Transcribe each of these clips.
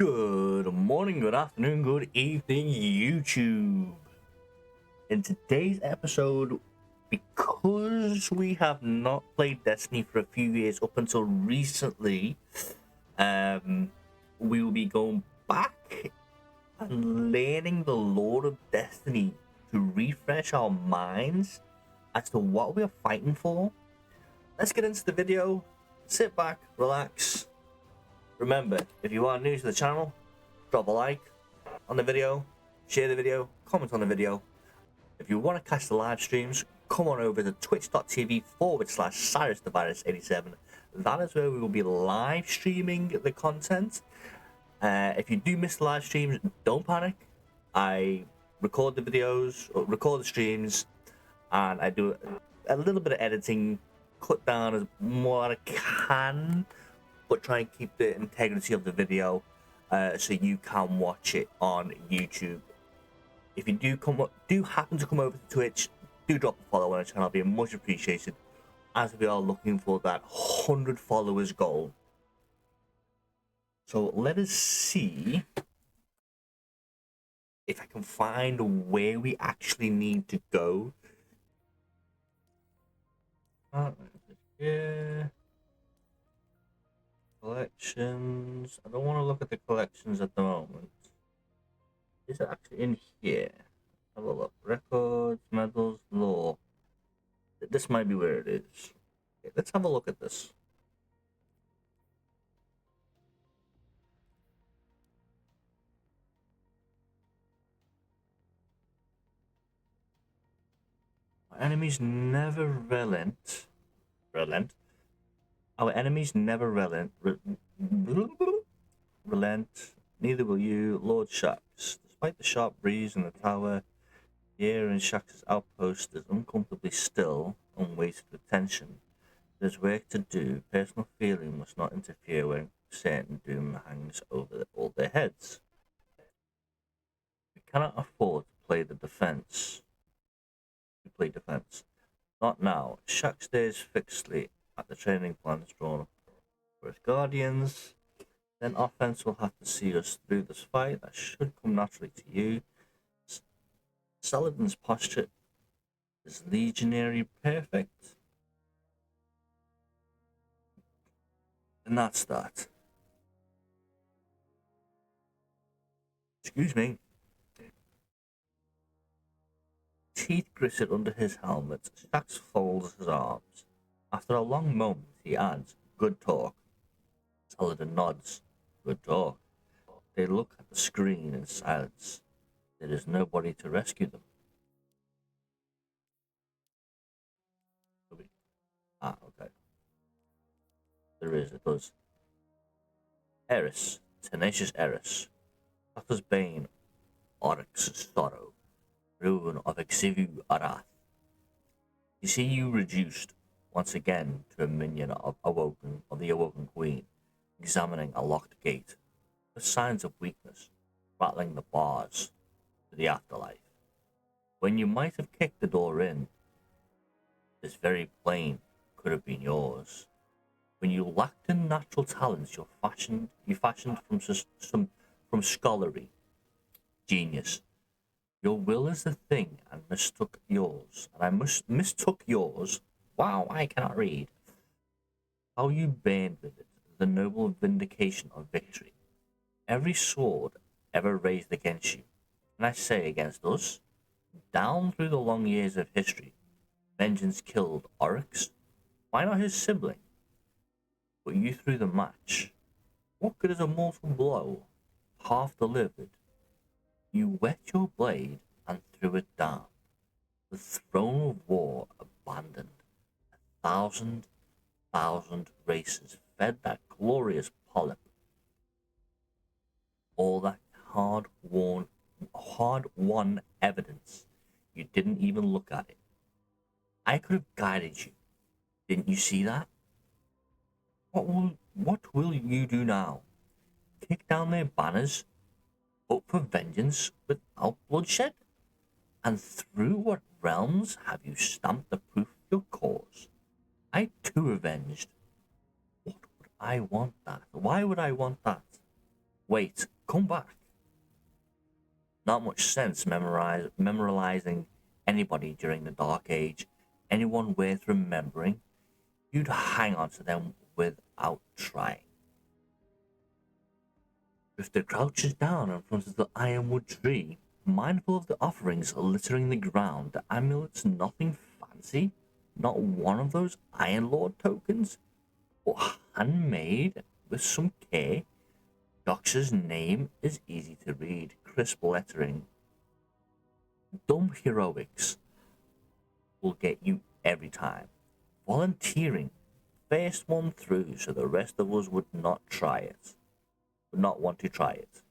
Good morning, good afternoon, good evening, YouTube. In today's episode, because we have not played Destiny for a few years up until recently, we will be going back and learning the lore of Destiny to refresh our minds as to what we are fighting for. Let's get into the video. Sit back, relax. Remember, if you are new to the channel, drop a like on the video, share the video, comment on the video. If you want to catch the live streams, come on over to twitch.tv/CyrusTheVirus87. That is where we will be live streaming the content. If you do miss the live streams, don't panic. I record the videos, record the streams, and I do a little bit of editing, cut down as more as I can, but try and keep the integrity of the video so you can watch it on YouTube. If you do happen to come over to Twitch, do drop a follow on the channel. It'll be much appreciated, as we are looking for that 100 followers goal. So let us see if I can find where we actually need to go. Yeah. Collections. I don't want to look at the collections at the moment. Is it actually in here? Have a look. Records, medals, lore. This might be where it is. Okay, let's have a look at this. Our enemies never relent. Our enemies never relent. Relent. Neither will you, Lord Shax. Despite the sharp breeze in the tower, the air in Shax's outpost is uncomfortably still, unweighted with tension. There's work to do. Personal feeling must not interfere when certain doom hangs over all their heads. We cannot afford to play the defense. Not now. Shax stares fixedly at the training plans drawn up for his guardians. Then offense will have to see us through this fight. That should come naturally to you. Saladin's posture is legionary perfect. And that's that. Excuse me. Teeth gritted under his helmet, Shax folds his arms. After a long moment, he adds, "Good talk." Saladin nods. "Good talk." They look at the screen in silence. There is nobody to rescue them. Okay. It does. Eris, tenacious Eris. Doctor's Bane, Oryx's sorrow. Ruin of Exivu Arath. You see you reduced once again to a minion of the Awoken Queen, examining a locked gate, with signs of weakness, rattling the bars to the afterlife. When you might have kicked the door in, this very plane could have been yours. When you lacked in natural talents you fashioned from scholarly, genius. Your will is the thing, and mistook yours. And I mistook yours. Wow, I cannot read. How you burned with it, the noble vindication of victory. Every sword ever raised against you, and I say against us, down through the long years of history, vengeance killed Oryx. Why not his sibling? But you threw the match. What good is a mortal blow, half delivered? You wet your blade and threw it down. The throne of war abandoned. 1,000 races fed that glorious polyp. All that hard-won evidence. You didn't even look at it. I could have guided you. Didn't you see that? What will you do now? Kick down their banners? Hope for vengeance without bloodshed? And through what realms have you stamped the proof of your cause? I too avenged. What would I want that? Why would I want that? Wait, Come back. Not much sense memorializing anybody during the Dark Age. Anyone worth remembering, you'd hang on to them without trying. Drifter crouches down in front of the ironwood tree, mindful of the offerings littering the ground. The amulet's nothing fancy, not one of those Iron Lord tokens, but handmade with some care. Dox's name is easy to read, crisp lettering. Dumb heroics will get you every time. Volunteering, first one through, so the rest of us would not want to try it.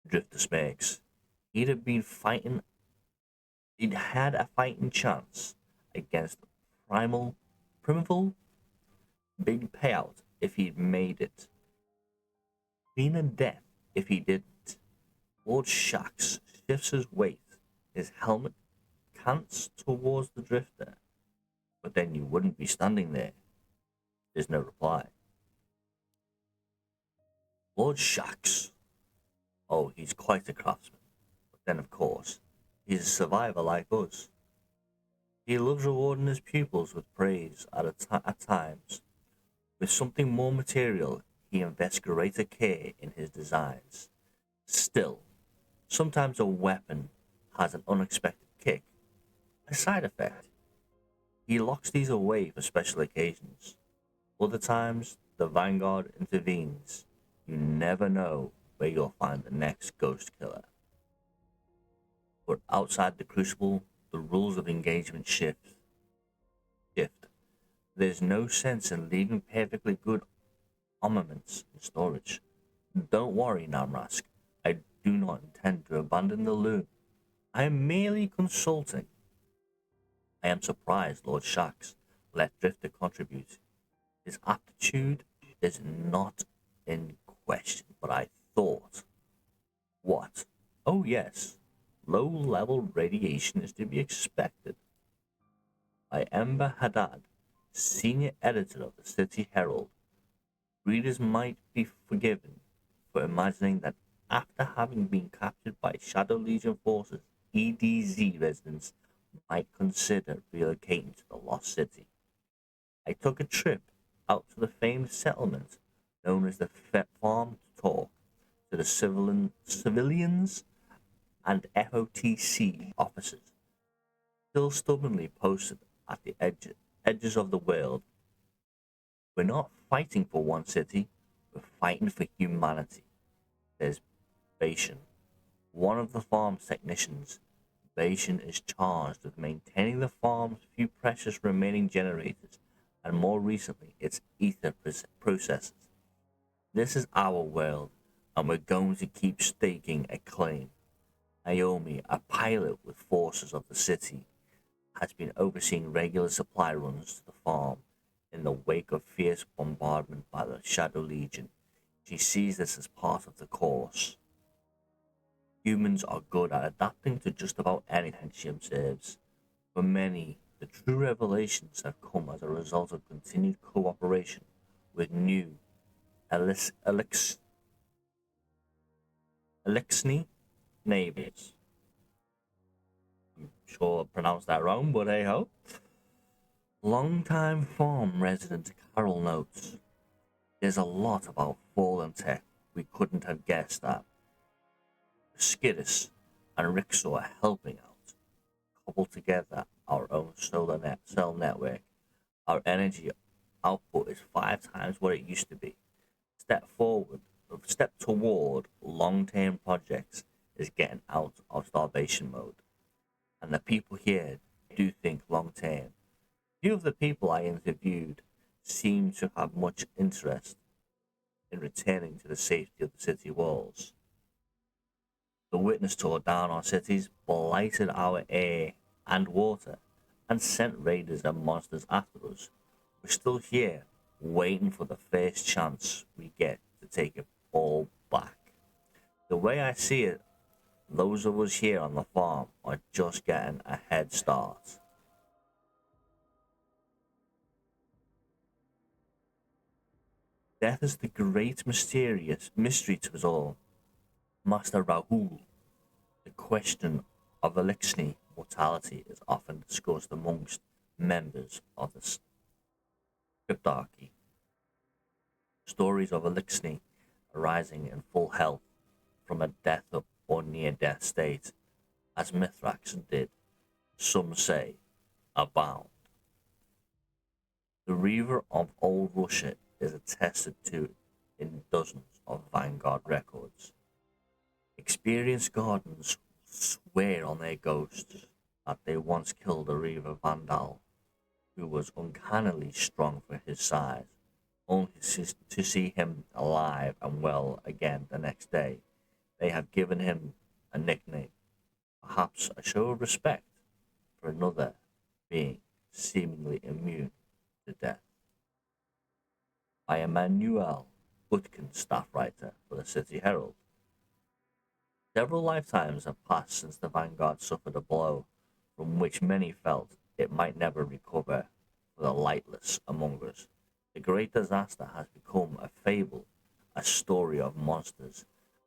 Drifter smirks. He'd have been fighting. He'd had a fighting chance against primeval big payout if he'd made it. Cleaner death if he didn't. Lord Shax shifts his weight. His helmet cants towards the drifter. But then you wouldn't be standing there. There's no reply. Lord Shax. Oh, he's quite a craftsman. But then, of course, he's a survivor like us. He loves rewarding his pupils with praise at times. With something more material, he invests greater care in his designs. Still, sometimes a weapon has an unexpected kick, a side effect. He locks these away for special occasions. Other times, the Vanguard intervenes. You never know where you'll find the next ghost killer. But outside the Crucible, the rules of engagement shift. There's no sense in leaving perfectly good armaments in storage. Don't worry, Namrask. I do not intend to abandon the loom. I am merely consulting. I am surprised Lord Shax let Drifter contribute. His aptitude is not in question, but I thought. What? Oh yes, low-level radiation is to be expected. By Ember Haddad, senior editor of the City Herald. Readers might be forgiven for imagining that after having been captured by Shadow Legion forces, EDZ residents might consider relocating to the Lost City. I took a trip out to the famed settlement known as the Farm to talk to the civilians and FOTC officers, still stubbornly posted at the edges of the world. We're not fighting for one city, we're fighting for humanity, says Bashan, one of the farm's technicians. Bashan is charged with maintaining the farm's few precious remaining generators and more recently its ether processes. This is our world, and we're going to keep staking a claim. Naomi, a pilot with forces of the city, has been overseeing regular supply runs to the farm in the wake of fierce bombardment by the Shadow Legion. She sees this as part of the course. Humans are good at adapting to just about anything, she observes. For many, the true revelations have come as a result of continued cooperation with new Elixni neighbors. I'm sure I pronounced that wrong, but hey ho. Longtime farm resident Carol notes, there's a lot about fallen tech we couldn't have guessed at. Skiddus and Rixor are helping out, cobble together our own cell network. Our energy output is 5 times what it used to be. Step toward long-term projects is getting out of starvation mode. And the people here do think long-term. Few of the people I interviewed seem to have much interest in returning to the safety of the city walls. The witness tore down our cities, blighted our air and water, and sent raiders and monsters after us. We're still here, waiting for the first chance we get to take it all back. The way I see it, those of us here on the farm are just getting a head start. Death is the great mysterious mystery to us all. Master Rahul, the question of Elixni mortality is often discussed amongst members of the cryptarchy. Stories of Elixni arising in full health from a death or near death state, as Mithrax did, some say, abound. The Reaver of Old Russia is attested to in dozens of Vanguard records. Experienced guardians swear on their ghosts that they once killed a Reaver Vandal who was uncannily strong for his size, only to see him alive and well again the next day. They have given him a nickname, perhaps a show of respect for another being seemingly immune to death. By Emmanuel Butkin, staff writer for the City Herald. Several lifetimes have passed since the Vanguard suffered a blow from which many felt it might never recover for the lightless among us. The great disaster has become a fable, a story of monsters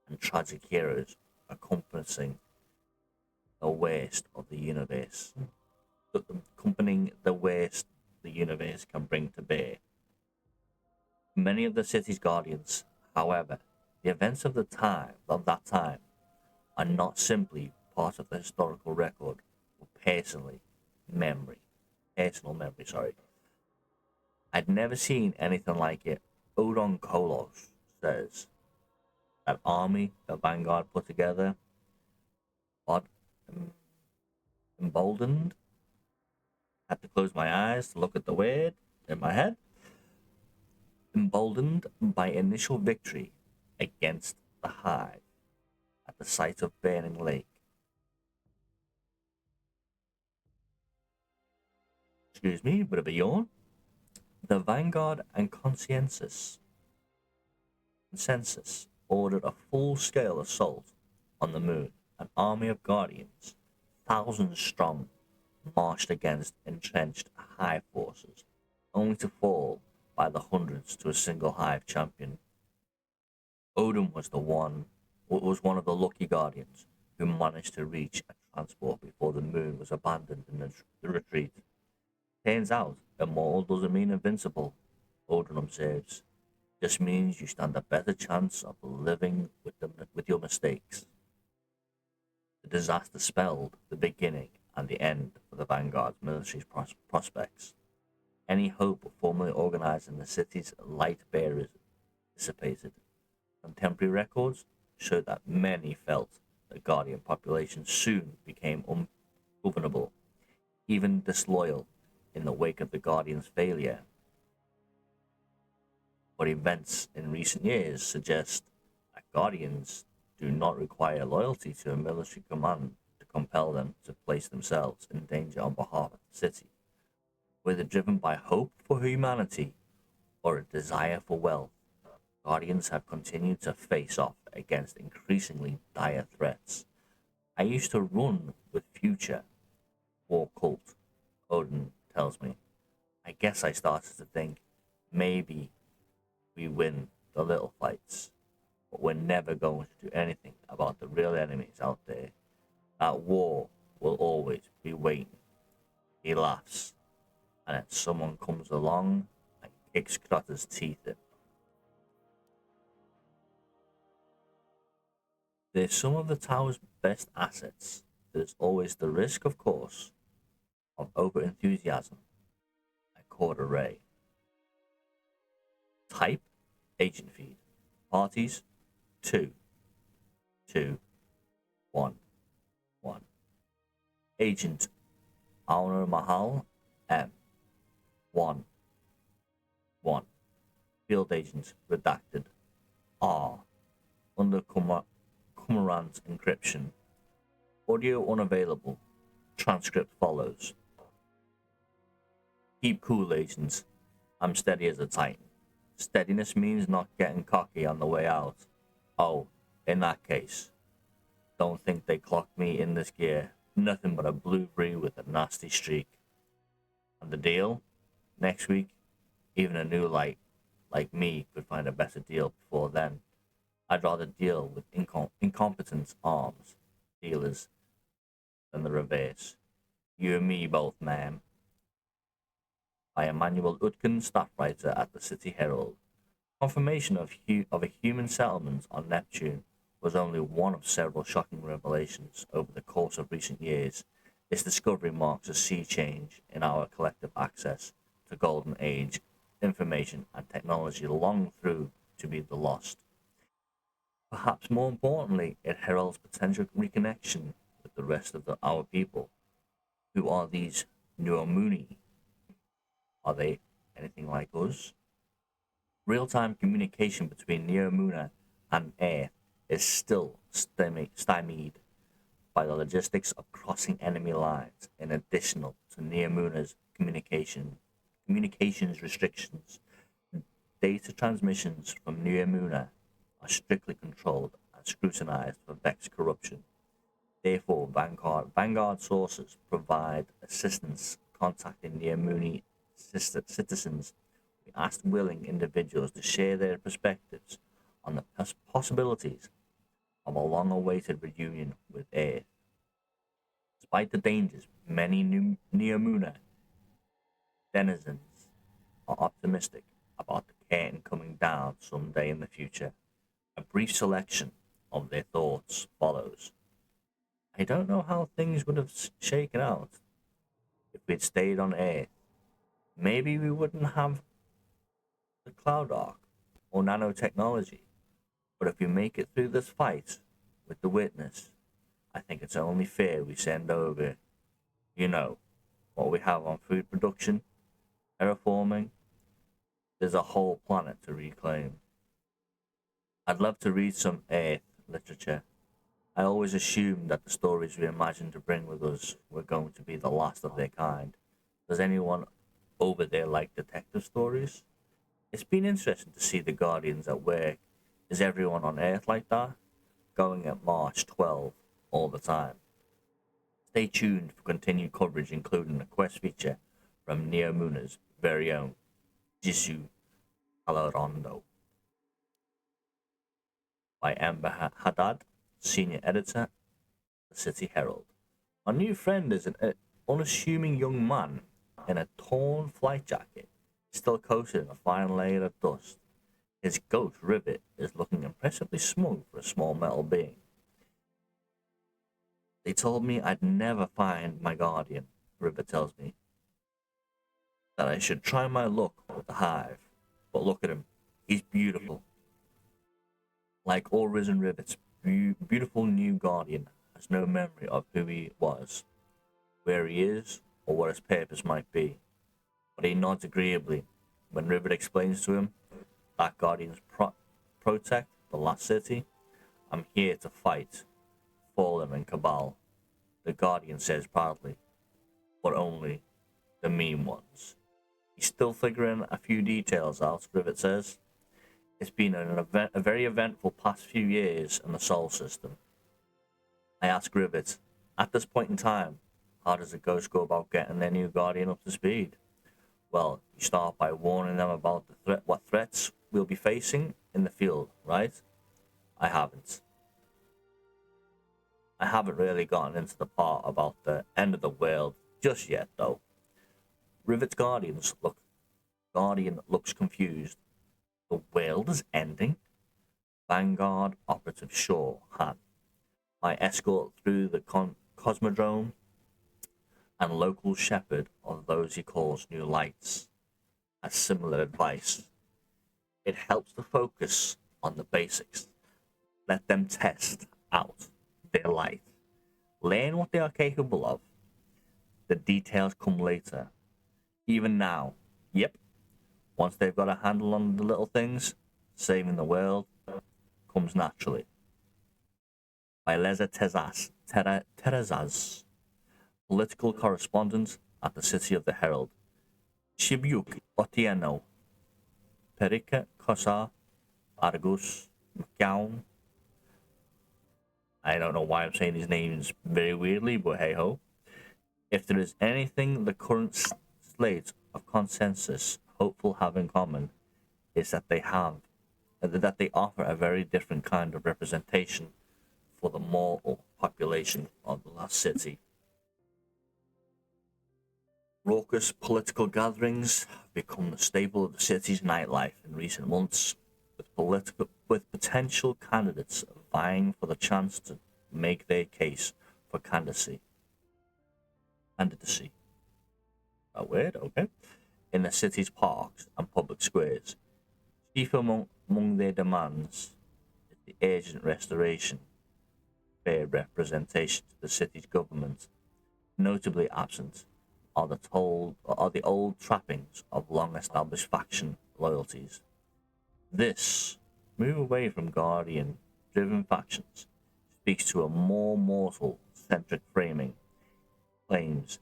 and tragic heroes accompanying the waste of the universe, accompanying the waste the universe can bring to bear. Many of the city's guardians, however, the events of that time are not simply part of the historical record, but personal memory, sorry. I'd never seen anything like it. Odon Kolos says that army the Vanguard put together, but emboldened, had to close my eyes to look at the word in my head, emboldened by initial victory against the Hive at the site of Burning Lake. Excuse me, bit of a yawn. The Vanguard and Consensus ordered a full-scale assault on the moon. An army of guardians, thousands strong, marched against entrenched Hive forces, only to fall by the hundreds to a single Hive champion. Odin was one of the lucky guardians who managed to reach a transport before the moon was abandoned in the retreat. Turns out, immortal doesn't mean invincible, Odin observes. Just means you stand a better chance of living with your mistakes. The disaster spelled the beginning and the end for the Vanguard's military prospects. Any hope of formally organizing the city's light bearers dissipated. Contemporary records showed that many felt the Guardian population soon became ungovernable, even disloyal in the wake of the Guardian's failure. But events in recent years suggest that Guardians do not require loyalty to a military command to compel them to place themselves in danger on behalf of the city. Whether driven by hope for humanity or a desire for wealth, Guardians have continued to face off against increasingly dire threats. I used to run with Future War Cult, Odin tells me. I guess I started to think maybe we win the little fights, but we're never going to do anything about the real enemies out there. That war will always be waiting. He laughs, and then someone comes along and kicks Crotter's teeth in. They're some of the tower's best assets. There's always the risk, of course, of over-enthusiasm at Court Array. Type, agent feed. Parties, 2, 2, 1, 1. Agent, Auna Mahal, M, 1, 1. Field agent, redacted, R, under Cormorant encryption. Audio unavailable. Transcript follows. Keep cool, agents. I'm steady as a titan. Steadiness means not getting cocky on the way out. Oh, in that case, don't think they clocked me in this gear. Nothing but a blue brie with a nasty streak. And the deal? Next week, even a new light like me could find a better deal before then. I'd rather deal with incompetent arms dealers than the reverse. You and me both, ma'am. By Emmanuel Utkin, staff writer at the City Herald. Confirmation of a human settlement on Neptune was only one of several shocking revelations over the course of recent years. This discovery marks a sea change in our collective access to golden age information and technology long through to be the lost. Perhaps more importantly, it heralds potential reconnection with the rest of our people. Who are these Nuamuni? Are they anything like us? Real-time communication between Neomuna and Earth is still stymied by the logistics of crossing enemy lines in addition to Neomuna's communications restrictions. Data transmissions from Neomuna are strictly controlled and scrutinized for Vex corruption. Therefore, Vanguard sources provide assistance contacting Neomuni citizens. We asked willing individuals to share their perspectives on the possibilities of a long-awaited reunion with Earth. Despite the dangers, many Neomuna denizens are optimistic about the curtain coming down someday in the future. A brief selection of their thoughts follows. I don't know how things would have shaken out if we'd stayed on Earth. Maybe we wouldn't have the Cloud Arc or nanotechnology. But if we make it through this fight with the Witness, I think it's only fair we send over, you know, what we have on food production, terraforming. There's a whole planet to reclaim. I'd love to read some Earth literature. I always assumed that the stories we imagined to bring with us were going to be the last of their kind. Does anyone over there like detective stories? It's been interesting to see the Guardians at work. Is everyone on Earth like that? Going at March 12 all the time. Stay tuned for continued coverage, including a quest feature from Neomuna's very own Jisoo Calorondo by Amber Haddad, senior editor, The City Herald. My new friend is an unassuming young man in a torn flight jacket, still coated in a fine layer of dust. His ghost Rivet is looking impressively smug for a small metal being. They told me I'd never find my guardian, Rivet tells me. That I should try my luck with the hive. But look at him. He's beautiful. Like all risen Rivet's beautiful new guardian has no memory of who he was, where he is, or what his purpose might be. But he nods agreeably when Rivet explains to him that guardians protect the last city. I'm here to fight Fallen and Cabal, the Guardian says proudly, but only the mean ones. He's still figuring a few details out, Rivet says. It's been a very eventful past few years in the Sol system. I ask Rivet, at this point in time, how does the Ghost go about getting their new Guardian up to speed? Well, you start by warning them about what threats we'll be facing in the field, right? I haven't really gotten into the part about the end of the world just yet, though. Rivet's Guardian looks confused. The world is ending? Vanguard Operative Shaw Han, my escort through the Cosmodrome, and local shepherd of those he calls New Lights, has similar advice. It helps to focus on the basics. Let them test out their light. Learn what they are capable of. The details come later. Even now, yep. Once they've got a handle on the little things, saving the world comes naturally. By Leza Terezas, political correspondent at the City of the Herald. Shibyuk Otieno, Perika Kosa, Argus, McGowan. I don't know why I'm saying these names very weirdly, but hey ho. If there is anything the current slate of consensus hopeful have in common, is that they offer a very different kind of representation for the mortal population of the lost city. Raucous political gatherings have become a staple of the city's nightlife in recent months, with potential candidates vying for the chance to make their case for candidacy. Candidacy. That weird? Okay. In the city's parks and public squares. Chief among their demands is the urgent restoration, fair representation to the city's government. Notably absent are the old trappings of long-established faction loyalties. This move away from Guardian-driven factions speaks to a more mortal-centric framing, claims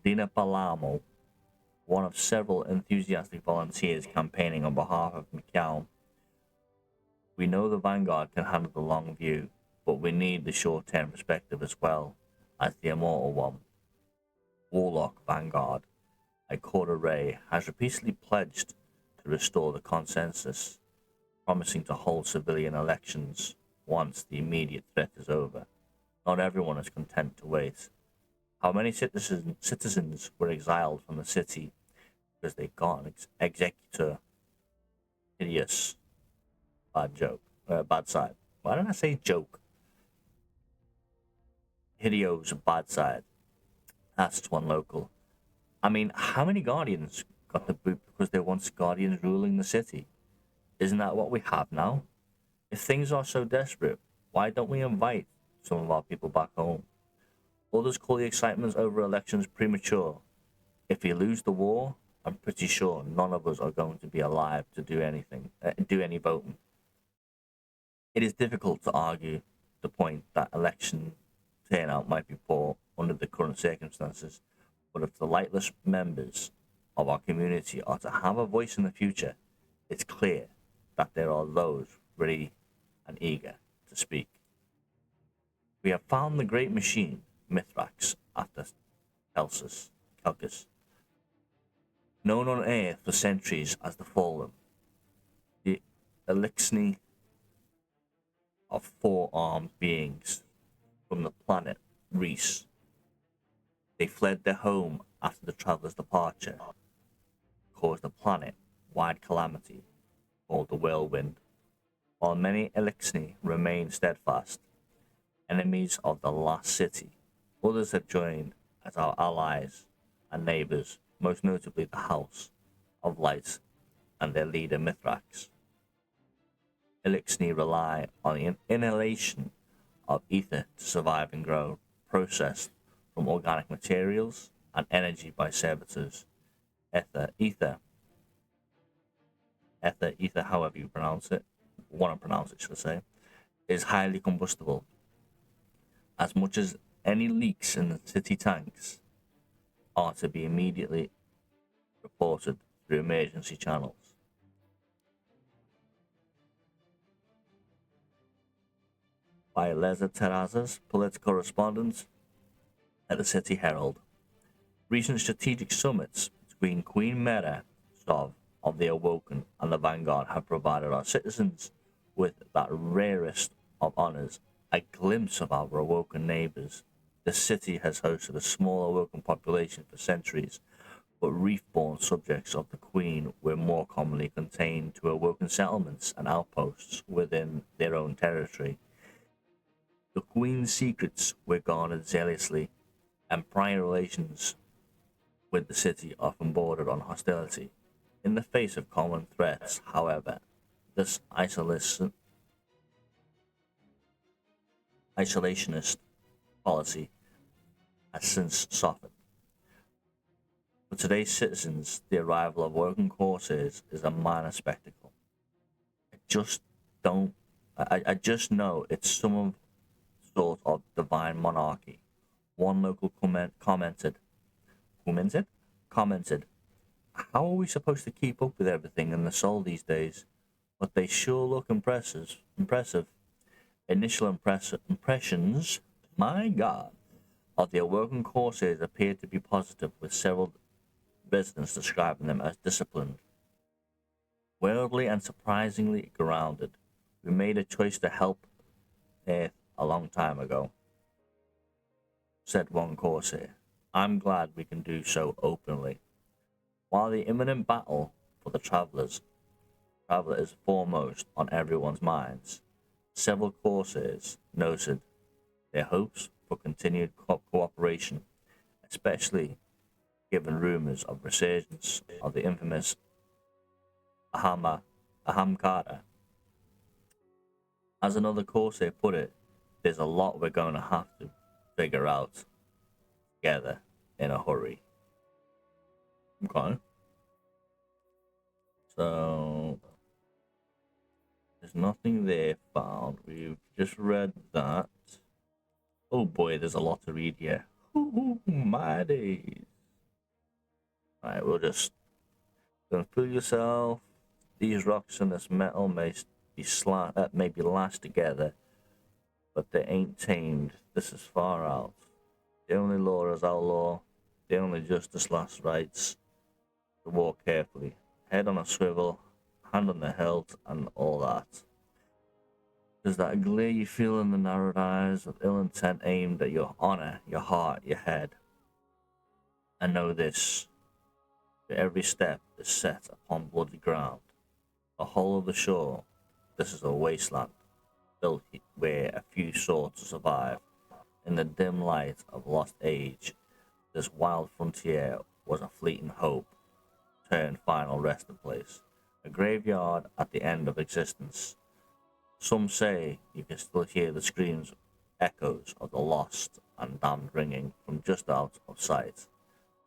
Dina Palamo, one of several enthusiastic volunteers campaigning on behalf of Mikau. We know the Vanguard can handle the long view, but we need the short-term perspective as well as the immortal one. Warlock Vanguard, Ikora Ray, has repeatedly pledged to restore the consensus, promising to hold civilian elections once the immediate threat is over. Not everyone is content to wait. How many citizens were exiled from the city because they got an executor? Hideous. Bad joke. Bad side. Why did I say joke? Hideo's bad side. Asked one local. I mean, how many Guardians got the boot because they once Guardians ruling the city? Isn't that what we have now? If things are so desperate, why don't we invite some of our people back home? Others call the excitement over elections premature. If we lose the war, I'm pretty sure none of us are going to be alive to do any voting. It is difficult to argue the point that election turnout might be poor under the current circumstances, but if the lightless members of our community are to have a voice in the future, it's clear that there are those ready and eager to speak. We have found the great machine, Mithrax, after Celsus, known on Earth for centuries as the Fallen, the elixir of four-armed beings from the planet Reese. They fled their home after the traveler's departure, caused a planet-wide calamity called the Whirlwind. While many Elixni remain steadfast, enemies of the last city, others have joined as our allies and neighbors, most notably the House of Light and their leader Mithrax. Elixni rely on the inhalation of ether to survive and grow, processed from organic materials and energy by servitors. Ether, however you pronounce it, want to pronounce it, should I say, is highly combustible. As much as any leaks in the city tanks are to be immediately reported through emergency channels. By Leza Terrazas, political correspondent at the City Herald. Recent strategic summits between Queen Mera Sov of the Awoken and the Vanguard have provided our citizens with that rarest of honors, a glimpse of our Awoken neighbors. The city has hosted a small Awoken population for centuries, but reef-born subjects of the Queen were more commonly contained to Awoken settlements and outposts within their own territory. The Queen's secrets were guarded zealously, and prior relations with the city often bordered on hostility. In the face of common threats, however, this isolationist policy has since softened. For today's citizens, the arrival of working corsairs is a minor spectacle. I just know it's some sort of divine monarchy. One local commented, how are we supposed to keep up with everything in the soul these days? But they sure look impressive. Initial impressions, my God, of the Awoken Corsairs appeared to be positive, with several residents describing them as disciplined, Worldly and surprisingly grounded. We made a choice to help Earth a long time ago, said one Corsair. I'm glad we can do so openly. While the imminent battle for the traveler is foremost on everyone's minds, several Corsairs noted their hopes for continued cooperation, especially given rumors of resurgence of the infamous Ahamkara. As another Corsair put it, there's a lot we're going to have to figure out together in a hurry. Okay. So there's nothing there found. We've just read that. Oh boy, there's a lot to read here. Ooh, my days. Alright, we'll just don't fool yourself. These rocks and this metal may be lashed together, but they ain't tamed. This is far out. The only law is our law. The only justice last rights. To walk carefully, head on a swivel, hand on the hilt, and all that. There's that glare you feel in the narrowed eyes of ill intent aimed at your honor, your heart, your head. And know this, that every step is set upon bloody ground. The whole of the shore, this is a wasteland, built where a few sought to survive. In the dim light of lost age, this wild frontier was a fleeting hope, turned final resting place, a graveyard at the end of existence. Some say you can still hear the screams, echoes of the lost and damned ringing from just out of sight.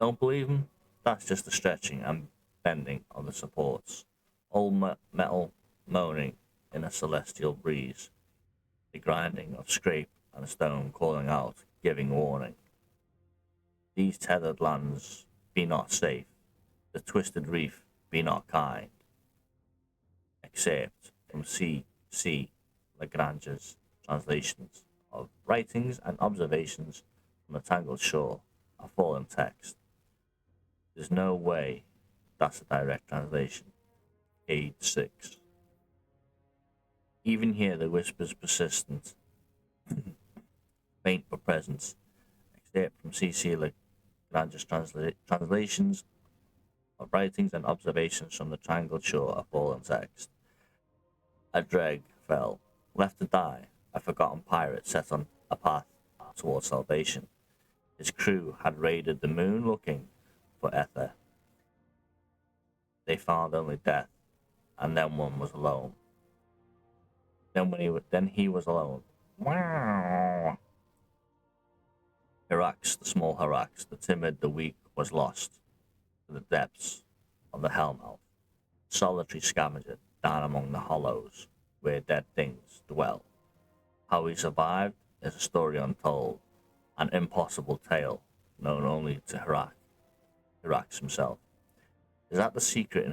Don't believe them? That's just the stretching and bending of the supports. Old metal moaning in a celestial breeze. The grinding of scrape and stone calling out, giving warning. These tethered lands be not safe. The twisted reef be not kind. Except from C. Lagrange's translations of writings and observations from the tangled shore are fallen text. There's no way that's a direct translation. Page 6. Even here the whispers persistent, faint but present, except from C. Lagrange's translations of writings and observations from the tangled shore of fallen text. A dreg fell, left to die, a forgotten pirate set on a path towards salvation. His crew had raided the moon looking for ether. They found only death, and then one was alone. Then he was alone. Wow. Hirax, the small Hirax, the timid, the weak, was lost to the depths of the hellmouth. Solitary scavenger down among the hollows where dead things dwell. How he survived is a story untold, an impossible tale known only to Hirax himself. Is that the secret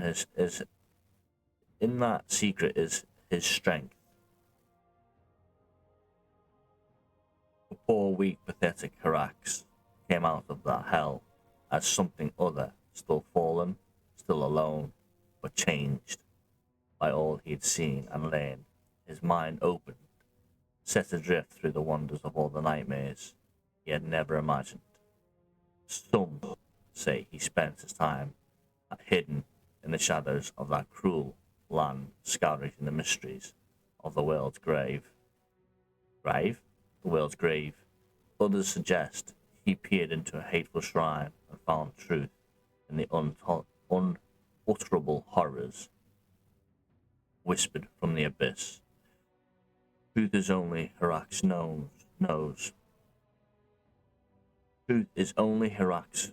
in that secret is his strength. The poor, weak, pathetic Hirax came out of that hell as something other, still fallen, still alone, but changed by all he had seen and learned. His mind opened, set adrift through the wonders of all the nightmares he had never imagined. Some say he spent his time hidden in the shadows of that cruel land, scouring the mysteries of the world's grave. Grave? The world's grave. Others suggest he peered into a hateful shrine and found truth in the unutterable horrors whispered from the abyss. Truth is only Hirax knows. Truth is only Hirax.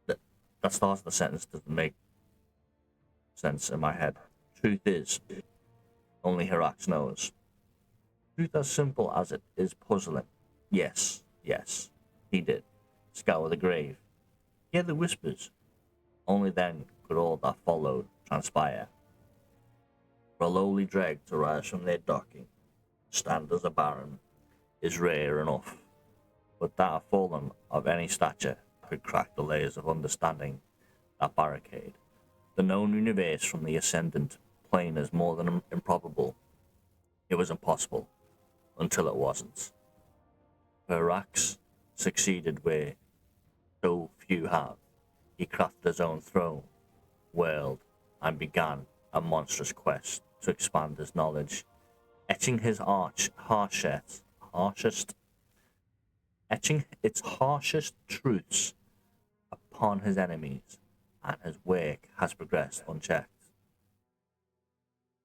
That start of the sentence doesn't make sense in my head. Truth is only Hirax knows. Truth as simple as it is puzzling. Yes, he did. Scour the grave. Hear the whispers. Only then could all that followed transpire. For a lowly dreg to rise from their docking, stand as a baron, is rare enough, but that a fallen of any stature could crack the layers of understanding that barricade. The known universe from the ascendant plane is more than improbable. It was impossible until it wasn't. Verax succeeded where so few have. He crafted his own throne, world, and began a monstrous quest to expand his knowledge, etching his harshest, etching its harshest truths upon his enemies, and his work has progressed unchecked.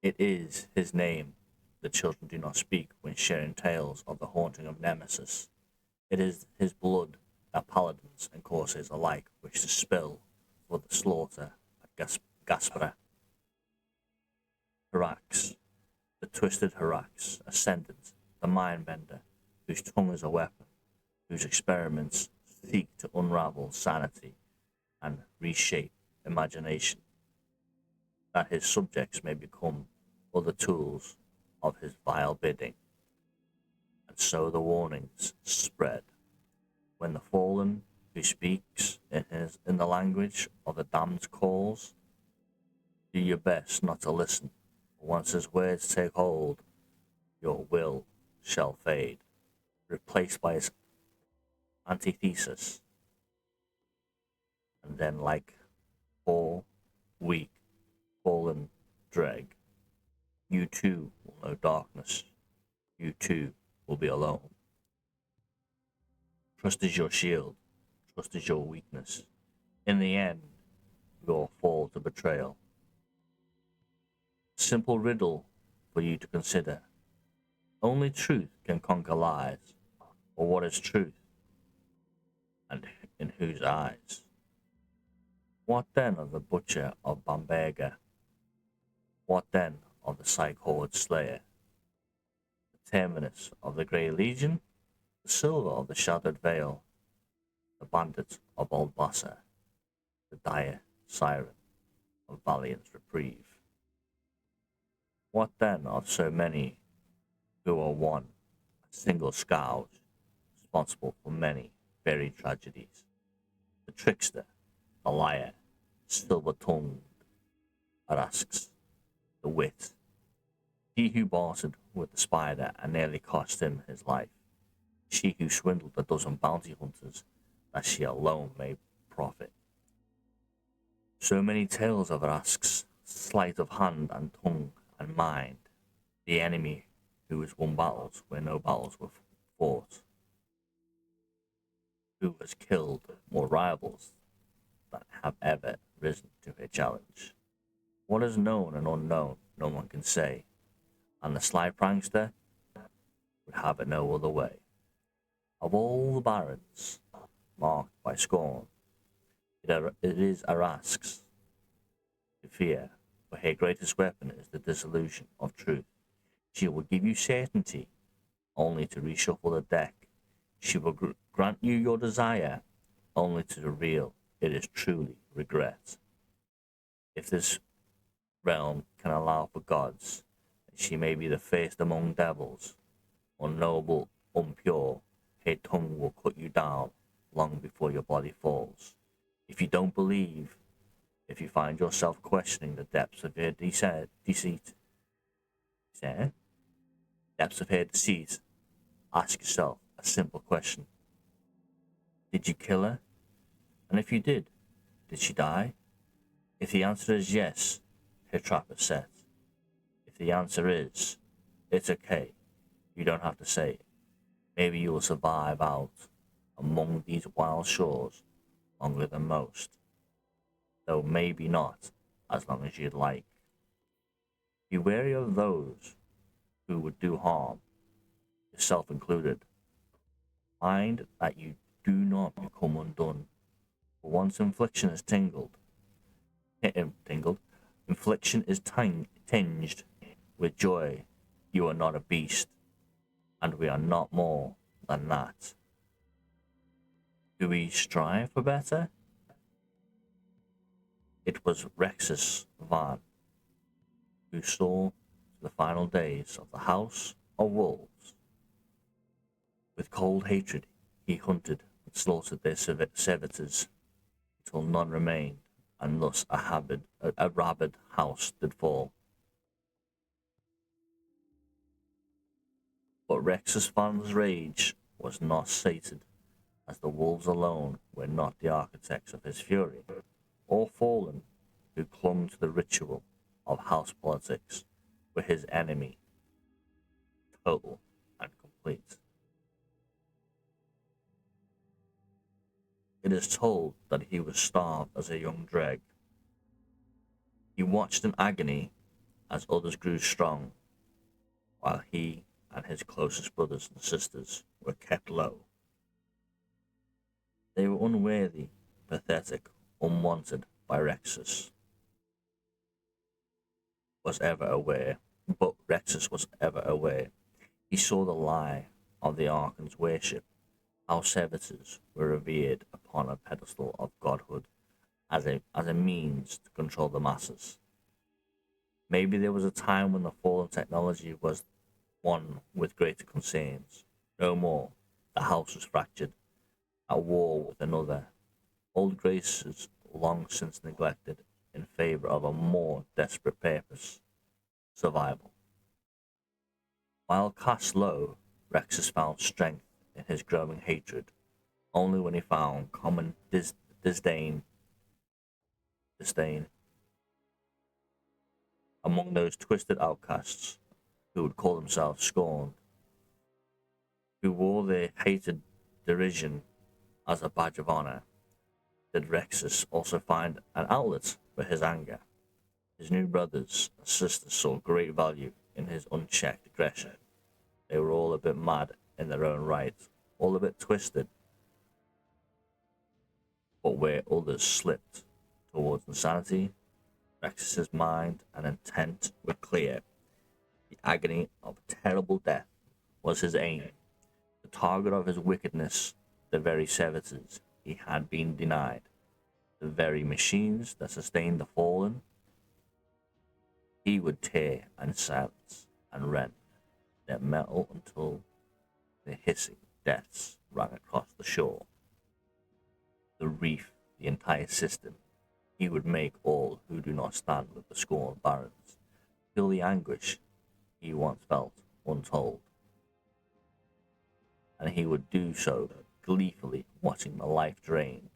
It is his name the children do not speak when sharing tales of the haunting of Nemesis. It is his blood that paladins and corsairs alike wish to spill for the slaughter at Gaspera. Harax, the twisted Harax, ascendant, the mindbender, whose tongue is a weapon, whose experiments seek to unravel sanity and reshape imagination, that his subjects may become other tools of his vile bidding. And so the warnings spread. When the fallen who speaks in the language of the damned calls, do your best not to listen. Once his words take hold, your will shall fade, replaced by his antithesis. And then, like poor, weak, fallen dreg, you too will know darkness. You too will be alone. Trust is your shield. Trust is your weakness. In the end, we all fall to betrayal. Simple riddle for you to consider. Only truth can conquer lies. Or what is truth? And in whose eyes? What then of the butcher of Bamberger? What then of the Psychord Slayer? The terminus of the Grey Legion? The silver of the Shattered Veil? The bandit of Old Basser? The dire siren of Valiant's Reprieve? What then of so many who are one, a single scourge, responsible for many buried tragedies? The trickster, the liar, silver-tongued, asks, the wit, he who bartered with the spider and nearly cost him his life, she who swindled a dozen bounty hunters that she alone may profit. So many tales of Rask's sleight of hand and tongue and mind, the enemy who has won battles where no battles were fought, who has killed more rivals than have ever risen to her challenge. What is known and unknown, no one can say, and the sly prankster would have it no other way. Of all the barons marked by scorn, it is Arask's to fear, for her greatest weapon is the disillusion of truth. She will give you certainty, only to reshuffle the deck. She will grant you your desire, only to reveal it is truly regret. If this realm can allow for gods, she may be the first among devils, unknowable, unpure. Her tongue will cut you down long before your body falls. If you don't believe, if you find yourself questioning the depths of her deceit, ask yourself a simple question. Did you kill her? And if you did she die? If the answer is yes, her trap is set. If the answer is, it's okay, you don't have to say it. Maybe you will survive out among these wild shores longer than most, though maybe not as long as you'd like. Be wary of those who would do harm, yourself included. Mind that you do not become undone, for once infliction is infliction is tinged with joy. You are not a beast, and we are not more than that. Do we strive for better? It was Rexus Van who saw the final days of the House of Wolves. With cold hatred he hunted and slaughtered their servitors until none remained and thus a rabid house did fall. But Rex's father's rage was not sated, as the wolves alone were not the architects of his fury. All fallen who clung to the ritual of house politics were his enemy, total and complete. It is told that he was starved as a young dreg. He watched in agony as others grew strong, while he and his closest brothers and sisters were kept low. They were unworthy, pathetic, unwanted by Rexus was ever aware, but Rexus was ever aware. He saw the lie of the Archon's worship, how servitors were revered upon a pedestal of godhood as a means to control the masses. Maybe there was a time when the fallen technology was one with greater concerns. No more. The house was fractured, at war with another. Old graces long since neglected in favor of a more desperate purpose, survival. While cast low, Rexus found strength in his growing hatred, only when he found common disdain among those twisted outcasts who would call themselves scorned, who wore their hated derision as a badge of honor. Did Rexus also find an outlet for his anger? His new brothers and sisters saw great value in his unchecked aggression. They were all a bit mad in their own right, all a bit twisted, but where others slipped towards insanity, Rexus's mind and intent were clear. The agony of terrible death was his aim, the target of his wickedness, the very servitors he had been denied, the very machines that sustained the fallen. He would tear and silence and rend their metal until the hissing deaths rang across the shore, the reef, the entire system. He would make all who do not stand with the scorned barons feel the anguish he once felt untold, and he would do so gleefully, watching the life drain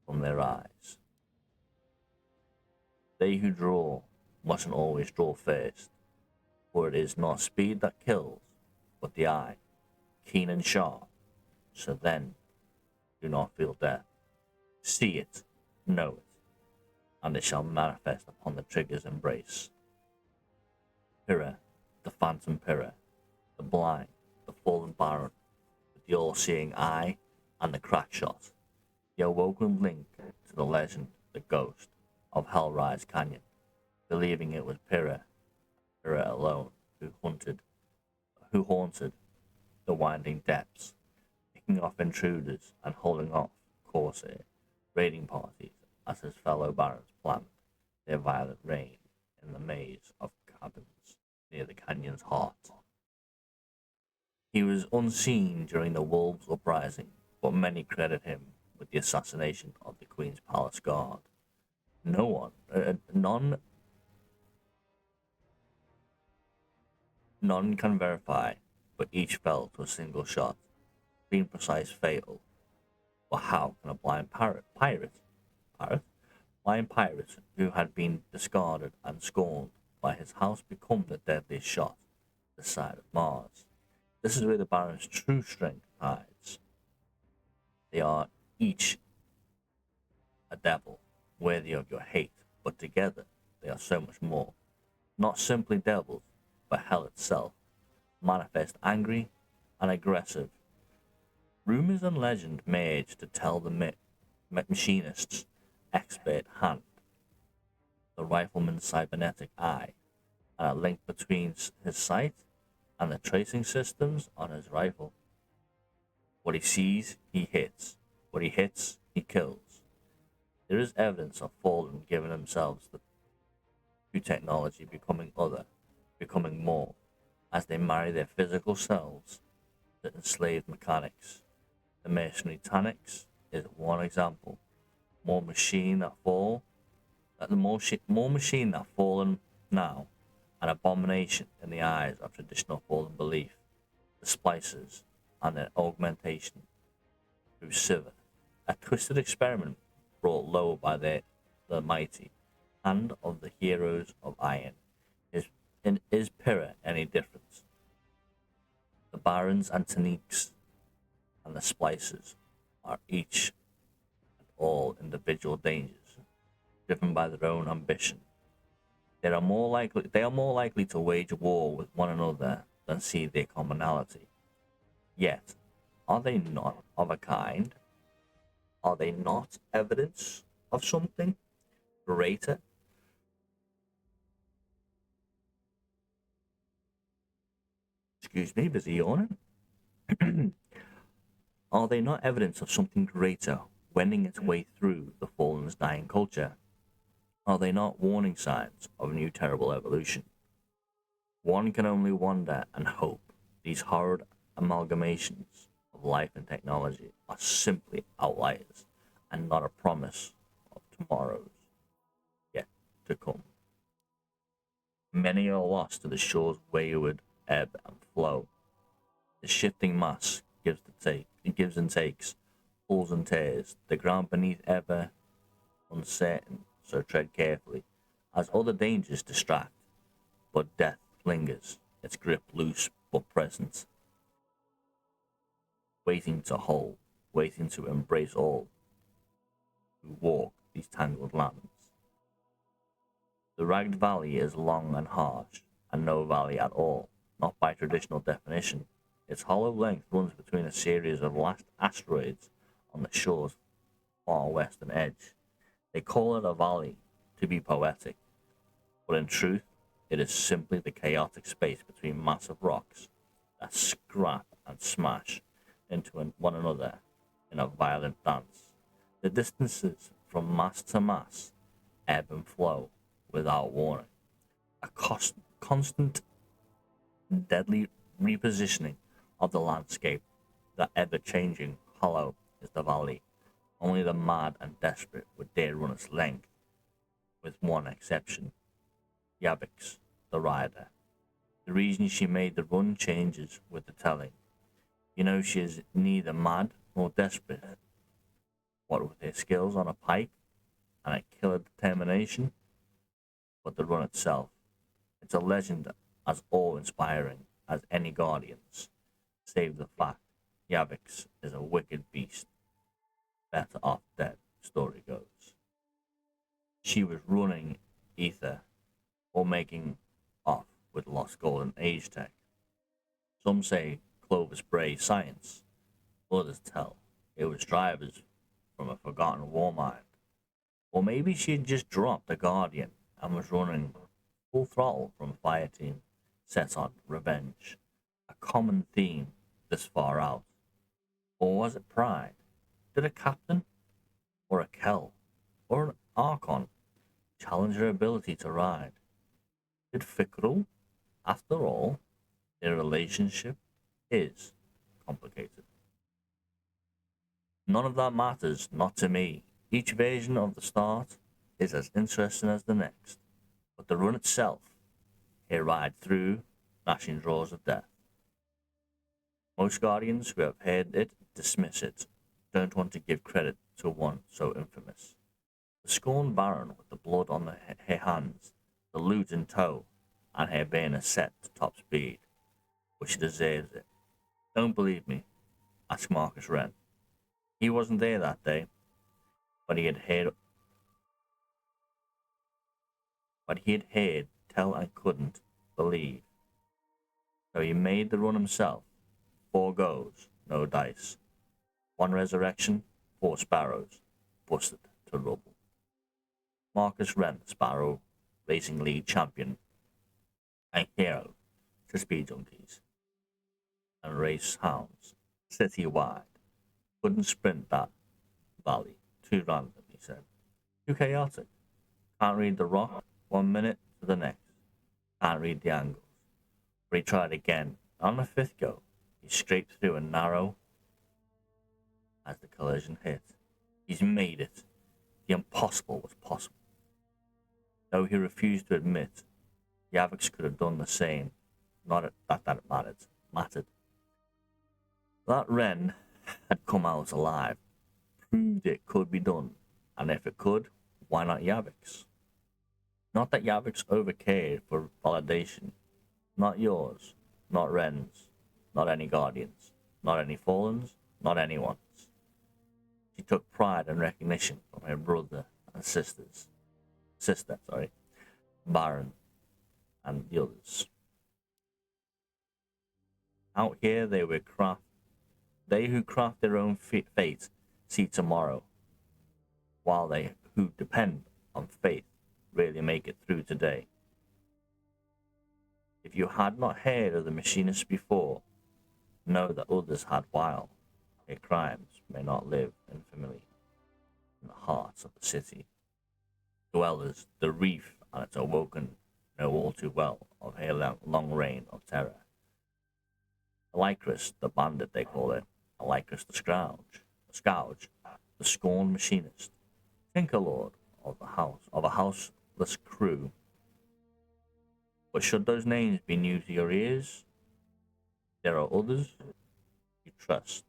from their eyes. They who draw mustn't always draw first, for it is not speed that kills, but the eye, keen and sharp, so then do not feel death. See it, know it, and it shall manifest upon the trigger's embrace. Pyrrha, the phantom Pyrrha, the blind, the fallen baron, with the all-seeing eye and the crack shot, the awoken link to the legend, the ghost of Hellrise Canyon, believing it was Pyrrha alone, who haunted the winding depths, picking off intruders and holding off corsair raiding parties as his fellow barons planned their violent reign in the maze of cabins near the canyon's heart. He was unseen during the Wolves' uprising, but many credit him with the assassination of the Queen's Palace Guard. None can verify, but each fell to a single shot, being precise fatal. But how can a blind pirate who had been discarded and scorned by his house become the deadliest shot this side of Mars? This is where the Baron's true strength hides. They are each a devil, worthy of your hate, but together they are so much more. Not simply devils, but hell itself, manifest angry and aggressive. Rumors and legend merge to tell the machinist's expert hand, the rifleman's cybernetic eye, and a link between his sight and the tracing systems on his rifle. What he sees, he hits. What he hits, he kills. There is evidence of fallen giving themselves to technology, becoming other, becoming more, as they marry their physical selves to enslaved mechanics. The mercenary Tanix is one example. More machine that fall, That the more machine that fallen now, an abomination in the eyes of traditional fallen belief, the splicers and their augmentation through Siva, a twisted experiment brought low by the mighty hand of the heroes of iron. Is Pyrrha any different? The barons and Taniks and the splicers are each and all individual dangers, driven by their own ambition. They are more likely to wage war with one another than see their commonality. Yet, are they not of a kind? Are they not evidence of something greater? Excuse me, busy yawning. Are they not evidence of something greater wending its way through the fallen's dying culture? Are they not warning signs of a new terrible evolution? One can only wonder and hope these horrid amalgamations of life and technology are simply outliers and not a promise of tomorrows yet to come. Many are lost to the shore's wayward ebb and flow. The shifting mass gives and takes, pulls and tears, the ground beneath ever uncertain, so tread carefully, as other dangers distract, but death lingers, its grip loose but present, waiting to hold, waiting to embrace all who walk these tangled lands. The ragged valley is long and harsh, and no valley at all, not by traditional definition. Its hollow length runs between a series of last asteroids on the shore's far western edge. They call it a valley to be poetic, but in truth, it is simply the chaotic space between massive rocks that scrap and smash into one another in a violent dance. The distances from mass to mass ebb and flow without warning, a constant, deadly repositioning of the landscape. The ever-changing hollow is the valley. Only the mad and desperate would dare run its length, with one exception. Yabix, the rider. The reason she made the run changes with the telling. You know she is neither mad nor desperate. What with her skills on a pike and a killer determination, but the run itself. It's a legend as awe-inspiring as any Guardians, save the fact Yabix is a wicked beast. Better off dead, story goes. She was running ether or making off with lost golden age tech. Some say Clovis Bray science, others tell it was drivers from a forgotten war mind. Or maybe she had just dropped the Guardian and was running full throttle from Fire Team, set on revenge. A common theme this far out. Or was it pride? Did a captain, or a Kel, or an Archon challenge her ability to ride? Did Fickrell, after all, their relationship is complicated? None of that matters, not to me. Each version of the start is as interesting as the next, but the run itself, a ride through gnashing jaws of death. Most Guardians who have heard it dismiss it, don't want to give credit to one so infamous. The scorned Baron with the blood on her hands, the loot in tow, and her banner set to top speed, but she deserves it. Don't believe me? Ask Marcus Wren. He wasn't there that day, but he had heard tell and couldn't believe. So he made the run himself. 4 goes, no dice. 1 resurrection, 4 sparrows, busted to rubble. Marcus Wren, Sparrow Racing League champion, and hero to speed junkies and race hounds city-wide. Couldn't sprint that valley. Too random, he said. Too chaotic. Can't read the rock 1 minute to the next. Can't read the angles. But he tried again. On the 5th go, he scraped through a narrow as the collision hit. He's made it. The impossible was possible. though he refused to admit Yavix could have done the same. Not that it mattered. That Wren had come out alive, proved it could be done, and if it could, why not Yavix? Not that Yavix overcared for validation. Not yours, not Wren's, not any Guardians, not any Fallens, not anyone's. She took pride and recognition from her brother and sister, Baron, and the others. Out here, they who craft their own fate see tomorrow, while they who depend on faith really make it through today. If you had not heard of the machinists before, know that others had while their crimes may not live infamily in the hearts of the city. Dwellers, the reef and its awoken know all too well of her long reign of terror. Lycris, the bandit they call it, Lycris the Scourge, the scorned machinist, Tinker Lord of a houseless crew. But should those names be new to your ears, there are others you trust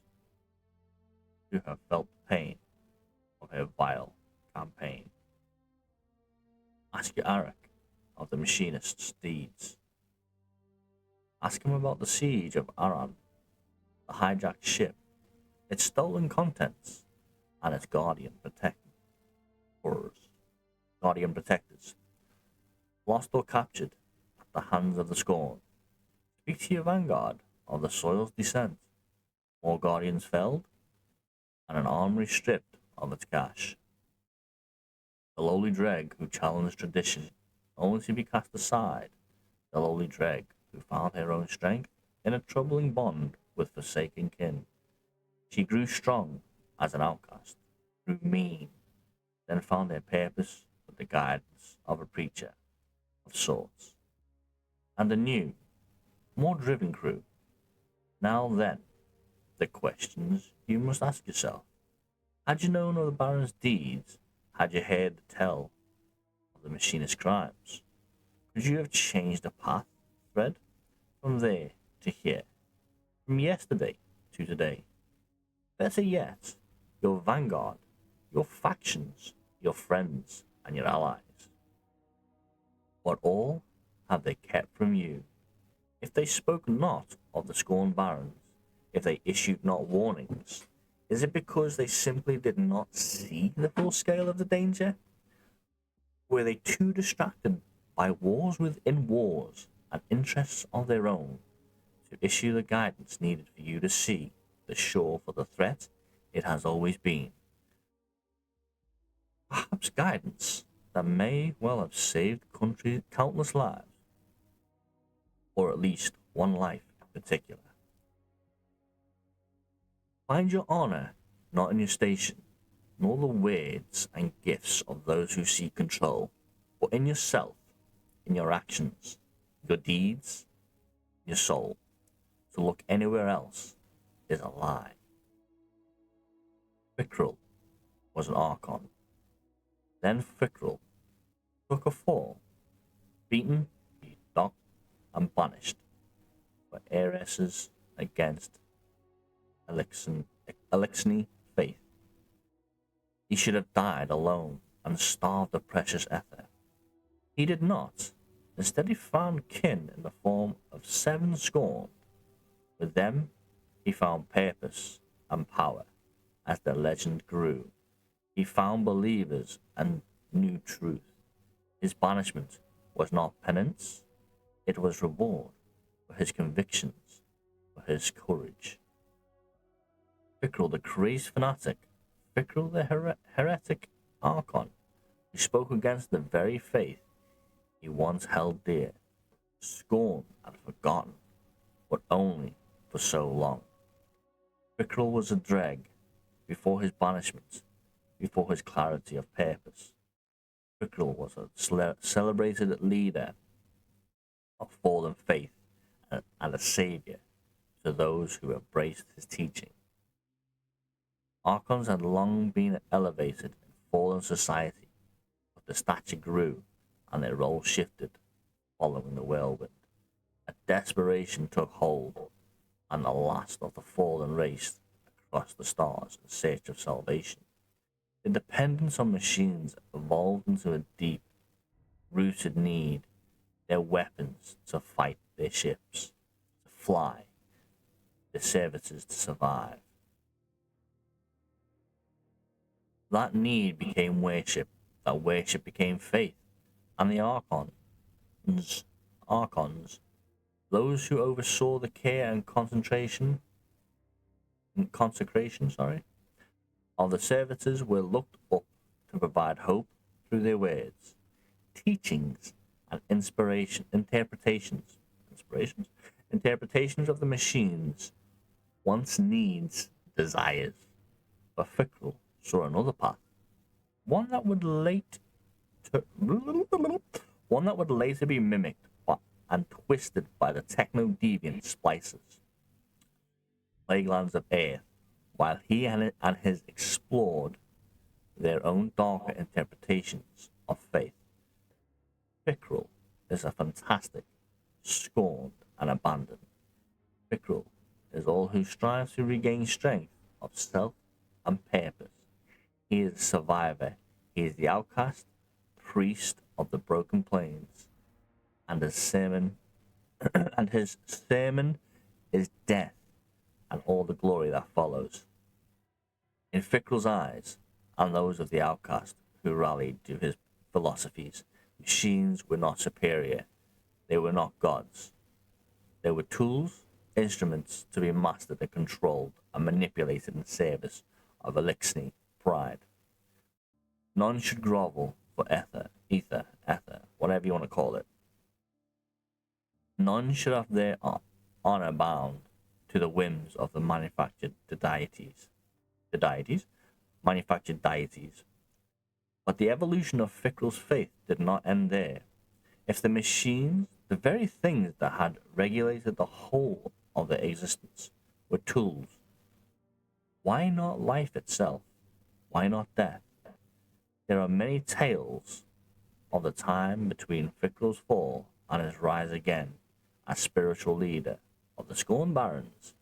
who have felt the pain of her vile campaign. Ask your Arak of the machinist's deeds. Ask him about the siege of Aran, the hijacked ship, its stolen contents, and its guardian protectors, lost or captured at the hands of the Scorn. Speak to your vanguard of the soil's descent, more guardians felled, and an armory stripped of its cash. The lowly dreg who challenged tradition, only to be cast aside, the lowly dreg who found her own strength in a troubling bond with forsaken kin. She grew strong as an outcast, grew mean, then found her purpose with the guidance of a preacher of sorts, and a new, more driven crew. Now then, the questions you must ask yourself. Had you known of the Baron's deeds, had you heard the tell of the machinist's crimes, could you have changed the path thread from there to here, from yesterday to today? Better yet, your vanguard, your factions, your friends, and your allies. What all have they kept from you? If they spoke not of the scorned barons, if they issued not warnings, is it because they simply did not see the full scale of the danger? Were they too distracted by wars within wars and interests of their own to issue the guidance needed for you to see the shore for the threat it has always been? Perhaps guidance that may well have saved countless lives, or at least one life in particular. Find your honor not in your station, nor the words and gifts of those who seek control, but in yourself, in your actions, your deeds, your soul. To look anywhere else is a lie. Fickrell was an Archon. Then Fickrell took a fall, beaten, docked, and banished for heiresses against Alexini faith. He should have died alone and starved the precious ether. He did not. Instead, he found kin in the form of 7 scorned. With them, he found purpose and power as the legend grew. He found believers and knew truth. His banishment was not penance, it was reward for his convictions, for his courage. Fickrell the crazed fanatic, Fickrell the heretic Archon, who spoke against the very faith he once held dear, scorned and forgotten, but only for so long. Fickrell was a dreg before his banishment, before his clarity of purpose. Fickrell was a celebrated leader of fallen faith and a savior to those who embraced his teaching. Archons had long been elevated in fallen society, but the stature grew and their roles shifted, following the whirlwind. A desperation took hold, and the last of the fallen raced across the stars in search of salvation. The dependence on machines evolved into a deep rooted need, their weapons to fight, their ships to fly, their services to survive. That need became worship, that worship became faith, and the archons, those who oversaw the care and consecration, of the servitors were looked up to provide hope through their words, teachings, and interpretations of the machines, once needs, desires. But Fickle saw another path, one that would late to, one that would later be mimicked and twisted by the techno-deviant splicers. Plaguelands of Earth, while he and his explored their own darker interpretations of faith. Pickrell is a fantastic, scorned and abandoned. Pickrell is all who strives to regain strength of self and purpose. He is a survivor. He is the outcast, priest of the broken plains, and his sermon is death and all the glory that follows. In Fickrell's eyes, and those of the outcast who rallied to his philosophies, machines were not superior. They were not gods. They were tools, instruments to be mastered and controlled and manipulated in service of Elixir pride. None should grovel for ether, whatever you want to call it. None should have their honor bound to the whims of the manufactured deities. But the evolution of Fickrell's faith did not end there. If the machines, the very things that had regulated the whole of their existence, were tools, why not life itself? Why not death? There are many tales of the time between Fickrell's fall and his rise again as spiritual leader of the Scorn Barons,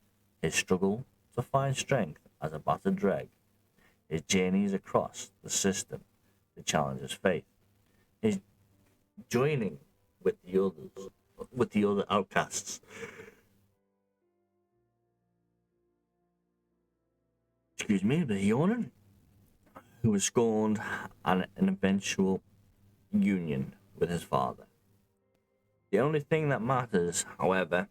his struggle to find strength as a battered dreg, his journeys across the system to challenge his faith, his joining with the other outcasts. Excuse me, but yawning. Who was scorned, and an eventual union with his father. The only thing that matters, however,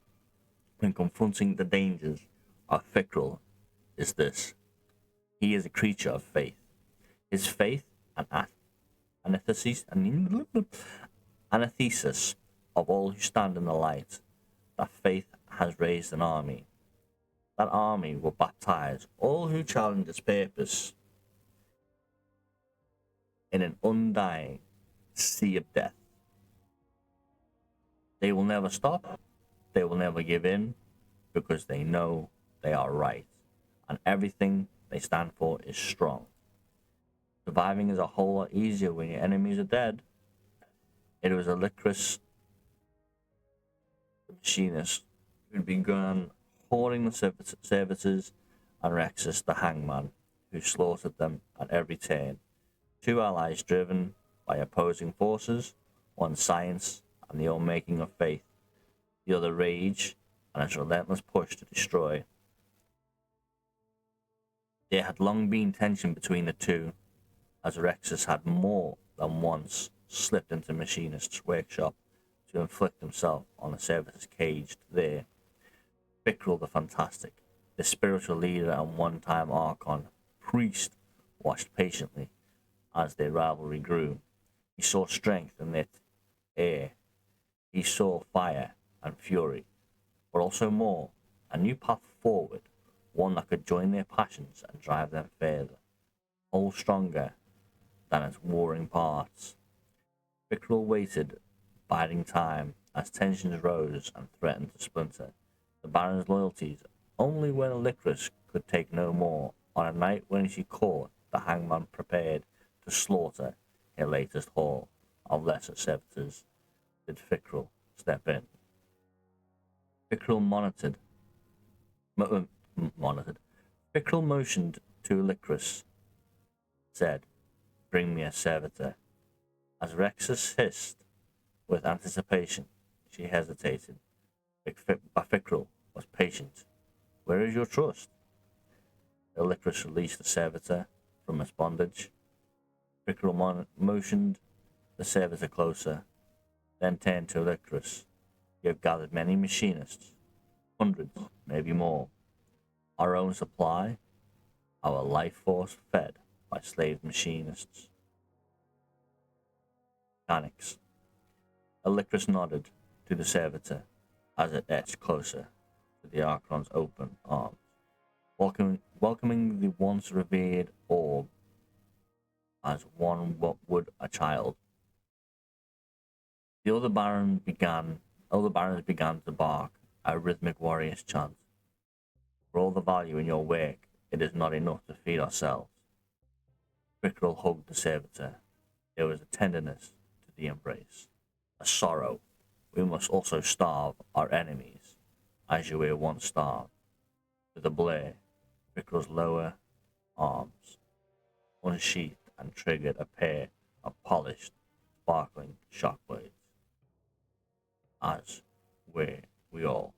when confronting the dangers of Fickrell is this: he is a creature of faith. His faith and anathesis of all who stand in the light. That faith has raised an army. That army will baptize all who challenge its purpose in an undying sea of death. They will never stop. They will never give in, because they know they are right, and everything they stand for is strong. Surviving is a whole lot easier when your enemies are dead. It was a licorice machinist who began hoarding the servitors, and Rexus the hangman, who slaughtered them at every turn. Two allies driven by opposing forces, one science and the unmaking of faith, the other rage and its relentless push to destroy. There had long been tension between the two, as Rexus had more than once slipped into Machinist's workshop to inflict himself on the servitors caged there. Fickrell the Fantastic, the spiritual leader and one-time Archon, priest, watched patiently as their rivalry grew. He saw strength in their air. He saw fire and fury, but also more, a new path forward, one that could join their passions and drive them further, all stronger than its warring parts. Fickrell waited, biding time, as tensions rose and threatened to splinter. The Baron's loyalties, only when Licorice could take no more, on a night when she caught the hangman prepared to slaughter her latest haul. of lesser servitors did Fickrell step in. Fickrell monitored. Fickrell motioned to Licorice, said, "Bring me a servitor." As Rexus hissed with anticipation, she hesitated. Fickrell was patient. "Where is your trust?" Licorice released the servitor from its bondage. Fickrell motioned the servitor closer, then turned to Licorice. "You have gathered many machinists, hundreds, maybe more. Our own supply, our life force fed by slave machinists." Mechanics. Licorice nodded to the servitor as it edged closer to the Archon's open arms, welcoming the once revered orb as one what would a child. The other barons began to bark a rhythmic warrior's chant. "For all the value in your work, it is not enough to feed ourselves." Fickrell hugged the servitor. There was a tenderness to the embrace, a sorrow. "We must also starve our enemies, as you were once starved." With a blare, Fickrell's lower arms unsheathed and triggered a pair of polished, sparkling shock blades. As were we all.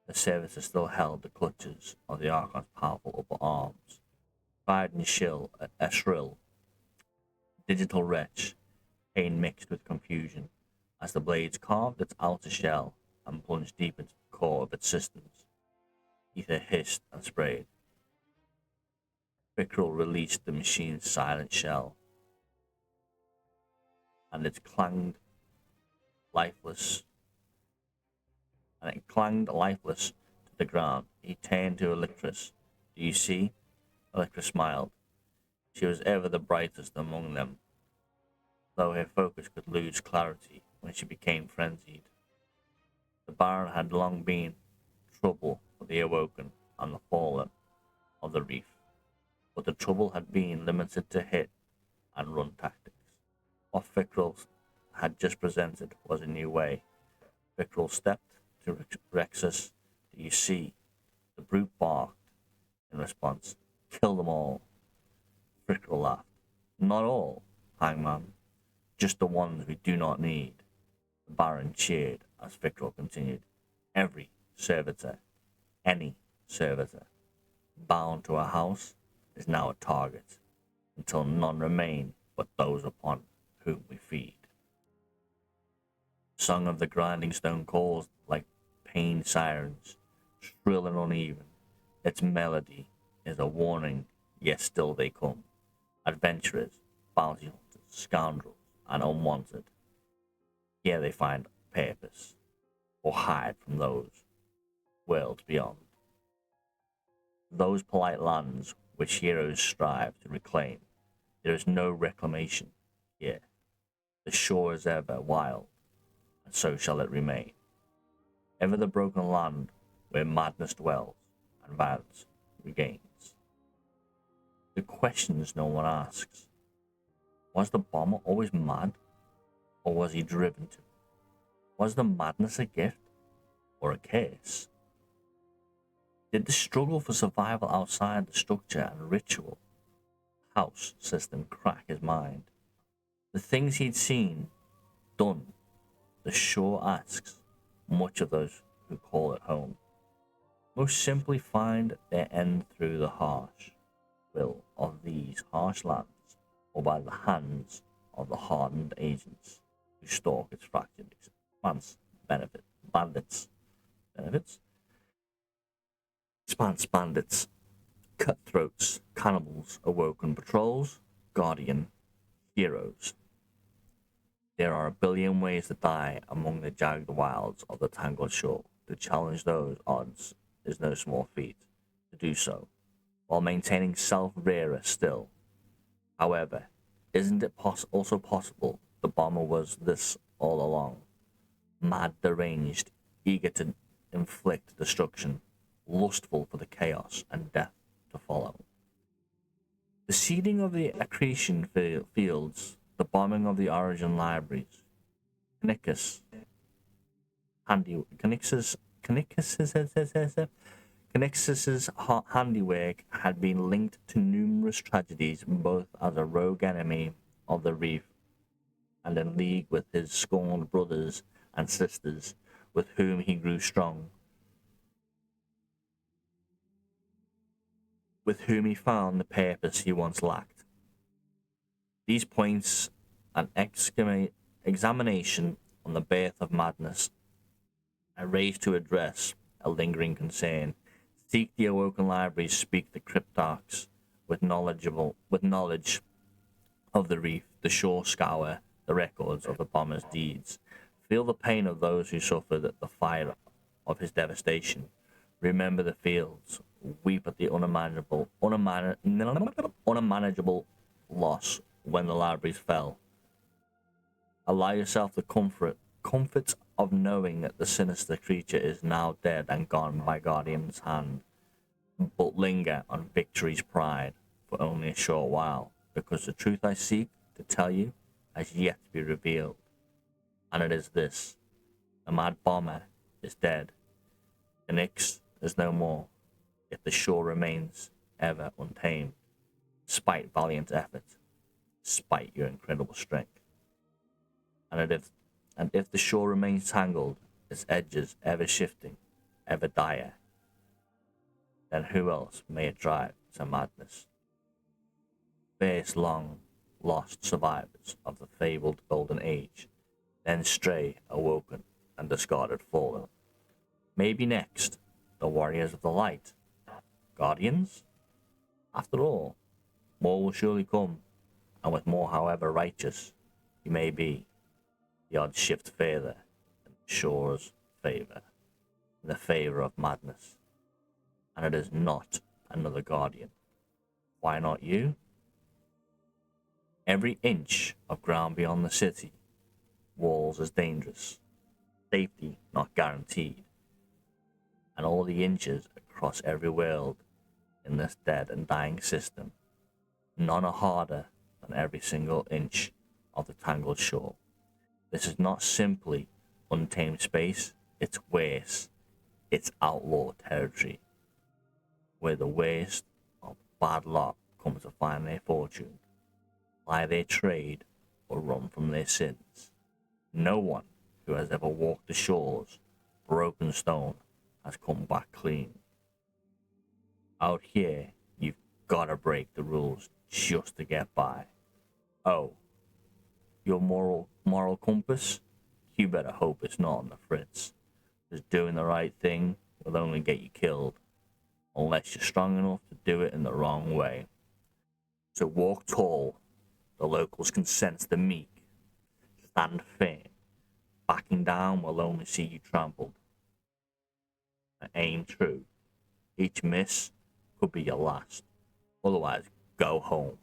The servitor still held the clutches of the Archon's powerful upper arms, fired and a shrill, digital retch, pain mixed with confusion, as the blades carved its outer shell and plunged deep into the core of its systems. Ether hissed and sprayed. Fickrell released the machine's silent shell, and it clanged lifeless to the ground. He turned to Licorice. "Do you see?" Licorice smiled. She was ever the brightest among them, though her focus could lose clarity when she became frenzied. The Baron had long been trouble for the awoken and the fallen of the reef, but the trouble had been limited to hit and run tactics. What Fickrell had just presented was a new way. Fickrell stepped to Rexus. "Do you see?" The brute barked in response. "Kill them all." Fickrell laughed. "Not all, Hangman. Just the ones we do not need." The Baron cheered as Fickrell continued. "Every servitor, any servitor, bound to a house is now a target, until none remain but those upon whom we feed." The song of the grinding stone calls like pain sirens, shrill and uneven. Its melody is a warning, yet still they come. Adventurers, bounty hunters, scoundrels, and unwanted. Here they find purpose, or hide from those worlds beyond. Those polite lands which heroes strive to reclaim. There is no reclamation here. The shore is ever wild, and so shall it remain. Ever the broken land where madness dwells and violence regains. The questions no one asks. Was the bomber always mad, or was he driven to? Was the madness a gift or a curse? Did the struggle for survival outside the structure and ritual house system crack his mind? The things he'd seen, done, the shore asks much of those who call it home. Most simply find their end through the harsh will of these harsh lands, or by the hands of the hardened agents who stalk its fractured expanse. Expanse bandits, cutthroats, cannibals, awoken patrols, guardian, heroes. There are a billion ways to die among the jagged wilds of the tangled shore. To challenge those odds is no small feat. To do so, while maintaining self-rarer still. However, isn't it also possible the bomber was this all along? Mad, deranged, eager to inflict destruction, lustful for the chaos and death to follow. The seeding of the accretion fields, the bombing of the Origin libraries. Canicus, Canicus's handiwork had been linked to numerous tragedies, both as a rogue enemy of the Reef and in league with his scorned brothers and sisters, with whom he grew strong, with whom he found the purpose he once lacked. These points an examination on the birth of madness. I raise to address a lingering concern. Seek the awoken libraries, speak the cryptarchs with knowledge of the reef, the shore scour the records of the bomber's deeds. Feel the pain of those who suffered at the fire of his devastation. Remember the fields. Weep at the unmanageable loss when the libraries fell. Allow yourself the comfort of knowing that the sinister creature is now dead and gone by Guardian's hand. But linger on victory's pride for only a short while, because the truth I seek to tell you has yet to be revealed. And it is this: the mad bomber is dead. The Nyx is no more, yet the shore remains ever untamed, despite valiant effort, despite your incredible strength. And if the shore remains tangled, its edges ever shifting, ever dire, then who else may it drive to madness? First long lost survivors of the fabled golden age, then stray, awoken, and discarded fallen. Maybe next, the warriors of the light. Guardians? After all, more will surely come, and with more however righteous you may be, the odds shift further in the shore's favour, in the favour of madness. And it is not another guardian. Why not you? Every inch of ground beyond the city, walls is dangerous, safety not guaranteed, and all the inches across every world in this dead and dying system, none are harder than every single inch of the tangled shore. This is not simply untamed space, it's worse. It's outlaw territory, where the worst of bad luck comes to find their fortune, ply their trade, or run from their sins. No one who has ever walked the shores, broken stone, has come back clean. Out here, you've gotta break the rules just to get by. Oh, your moral compass? You better hope it's not on the fritz. Because doing the right thing will only get you killed, unless you're strong enough to do it in the wrong way. So walk tall. The locals can sense the meek. Stand firm. Backing down will only see you trampled. And aim true. Each miss could be your last. Otherwise, go home.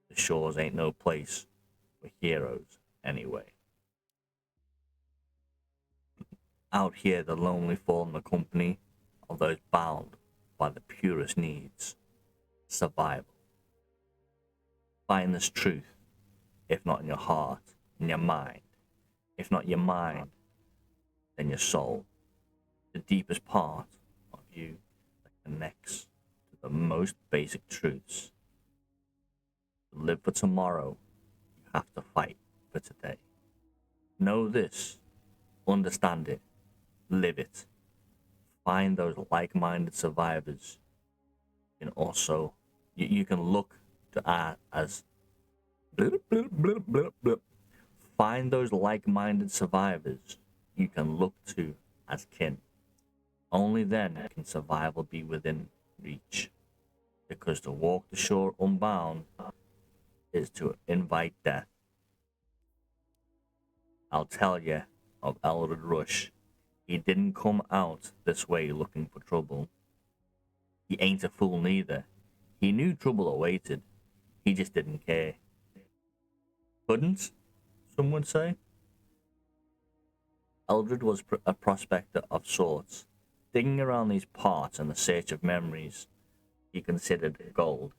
The shores ain't no place for heroes anyway. Out here, the lonely fall in the company of those bound by the purest needs. Survival. Find this truth, if not in your heart, in your mind. If not your mind, then your soul. The deepest part of you that connects to the most basic truths. To live for tomorrow, you have to fight for today. Know this, understand it, live it. Find those like-minded survivors. And also, you can look to as blip, blip, blip, blip, blip. Find those like-minded survivors you can look to as kin. Only then can survival be within reach. Because to walk the shore unbound is to invite death. I'll tell you of Eldred Rush. He didn't come out this way looking for trouble. He ain't a fool neither. He knew trouble awaited. He just didn't care. Couldn't, some would say. Eldred was a prospector of sorts, digging around these parts in the search of memories he considered gold.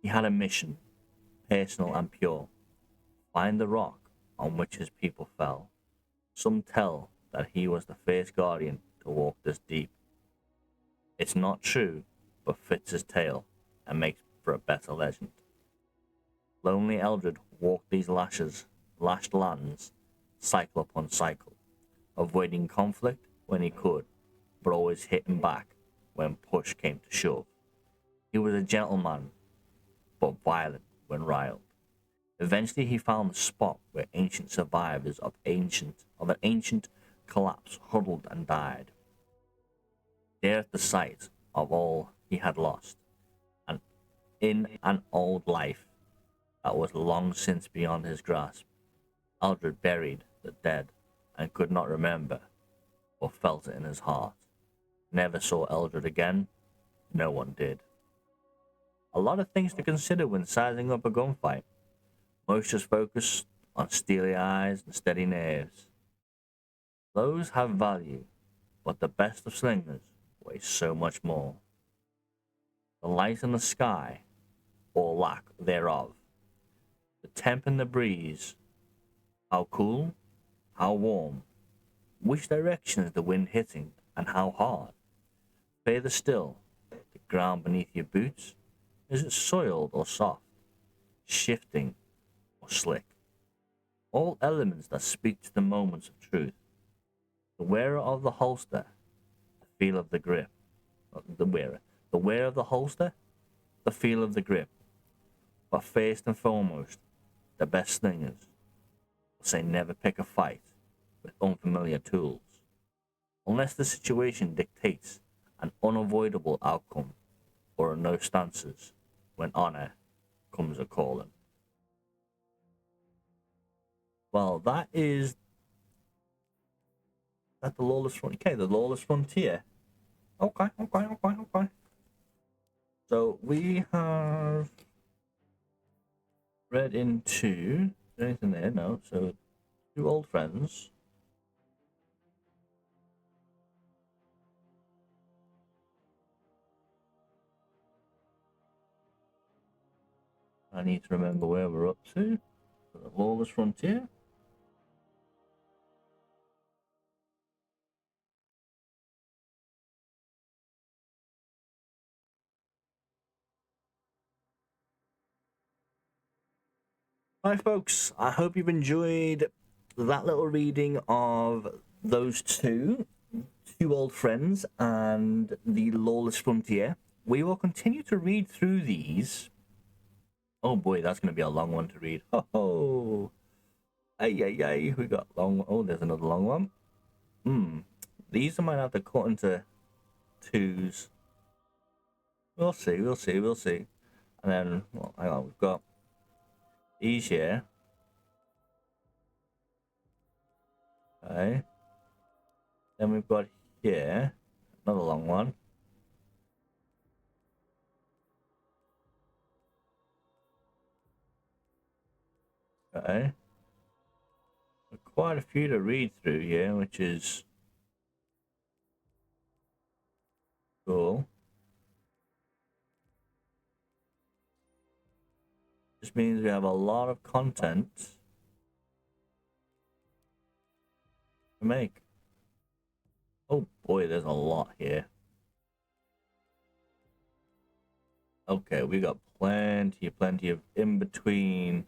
He had a mission, personal and pure. find the rock on which his people fell. Some tell that he was the first guardian to walk this deep. It's not true, but fits his tale and makes for a better legend. Lonely Eldred walked these lashed lands, cycle upon cycle, avoiding conflict when he could, but always hitting back when push came to shove. He was a gentleman, but violent when riled. Eventually he found the spot where ancient survivors of an ancient collapse huddled and died. There at the sight of all he had lost, and in an old life that was long since beyond his grasp, Eldred buried the dead and could not remember or felt it in his heart. Never saw Eldred again. No one did. A lot of things to consider when sizing up a gunfight. Most just focus on steely eyes and steady nerves. Those have value, but the best of slingers weigh so much more. The light in the sky, or lack thereof. The temp in the breeze. How cool, how warm. Which direction is the wind hitting, and how hard? Further still, the ground beneath your boots. Is it soiled or soft? Shifting or slick? All elements that speak to the moments of truth. The wearer of the holster, the feel of the grip. The wearer of the holster, the feel of the grip. But first and foremost, the best slingers will say never pick a fight with unfamiliar tools, unless the situation dictates an unavoidable outcome or no stances when honor comes a calling. Well, that is the Lawless Frontier. Okay, the Lawless Frontier. Okay. So we have read into anything there? No. So 2 old friends. I need to remember where we're up to. The Lawless Frontier. Hi folks, I hope you've enjoyed that little reading of those two old friends and the Lawless Frontier. We will continue to read through these. Oh boy, that's going to be a long one to read. Oh, ay, we got long. Oh, there's another long one. These I might have to cut into 2s. We'll see. And then, well, hang on, we've got these here. Okay. Then we've got here another long one. Okay. Quite a few to read through here, which is cool. This means we have a lot of content to make. Oh boy, there's a lot here. Okay, we got plenty of in between.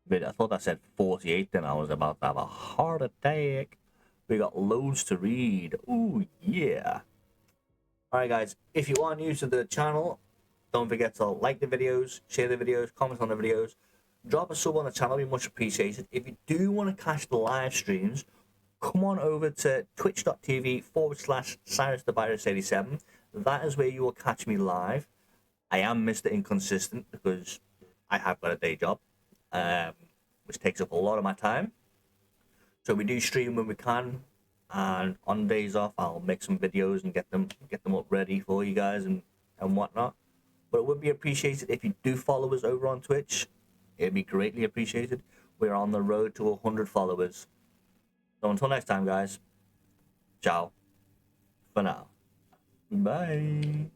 I thought I said 48, then I was about to have a heart attack. We got loads to read. Ooh, yeah. Alright guys, if you are new to the channel, don't forget to like the videos, share the videos, comment on the videos, drop a sub on the channel, be much appreciated. If you do want to catch the live streams, come on over to twitch.tv/CyrusTheVirus87. That is where you will catch me live. I am Mr. Inconsistent because I have got a day job, which takes up a lot of my time. So we do stream when we can, and on days off I'll make some videos and get them up ready for you guys and whatnot. But it would be appreciated if you do follow us over on Twitch. It'd be greatly appreciated. We're on the road to 100 followers. So until next time, guys, ciao for now. Bye.